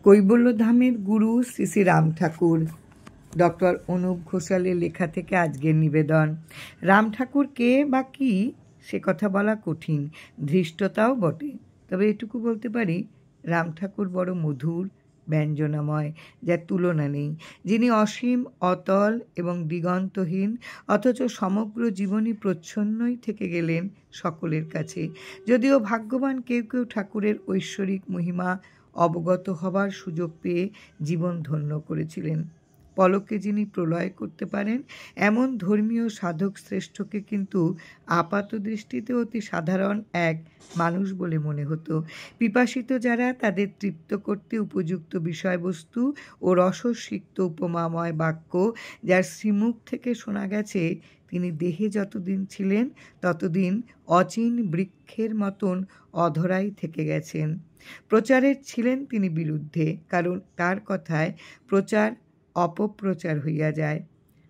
কৈবল্যধামের গুরু শ্রী শ্রী রাম ঠাকুর। Doctor Anup ঘোষালের লেখা থেকে আজকের নিবেদন। রাম ঠাকুর কে বা কি সে কথা বলা কঠিন, ধৃষ্টতাও বটে। তবে এটুকু বলতে পারি, রাম ঠাকুর বড় মধুর, ব্যঞ্জনাময়, যার তুলনা নেই, যিনি অসীম, অতল এবং দিগন্তহীন, অথচ সমগ্র জীবনই প্রচ্ছন্নই থেকে গেলেন সকলের কাছে। যদিও ভাগ্যবান কেউ কেউ ঠাকুরের ঐশ্বরিক মহিমা অবগত হবার সুযোগ পেয়ে জীবন ধন্য করেছিলেন। পলকে যিনি প্রলয় করতে পারেন, এমন ধর্মীয় সাধক শ্রেষ্ঠকে কিন্তু আপাত দৃষ্টিতে অতি সাধারণ এক মানুষ বলে মনে হতো। পিপাসিত যারা, তাদের তৃপ্ত করতে উপযুক্ত বিষয়বস্তু ও রসসিক্ত উপমাময় বাক্য যার শ্রীমুখ থেকে শোনা গেছে, তিনি দেহে যতদিন ছিলেন ততদিন অচিন বৃক্ষের মতন অধরাই থেকে গেছেন। প্রচারের ছিলেন তিনি বিরুদ্ধে, কারণ তার কথায় প্রচার অপপ্রচার হইয়া যায়।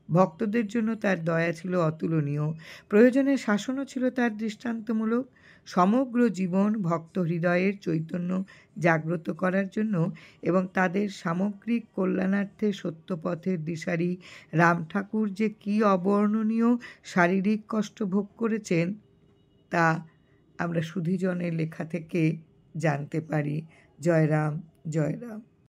ভক্তদের জন্য তার দয়া ছিল অতুলনীয়, প্রয়োজনে শাসনও ছিল তার দৃষ্টান্তমূলক। সমগ্র জীবন ভক্ত হৃদয়ের চৈতন্য জাগ্রত করার জন্য এবং তাদের সামগ্রিক কল্যাণার্থে সত্যপথের দিশারি রাম ঠাকুর যে কী অবর্ণনীয় শারীরিক কষ্ট ভোগ করেছেন, তা আমরা সুধীজনের লেখা থেকে জানতে পারি। জয় রাম, জয় রাম।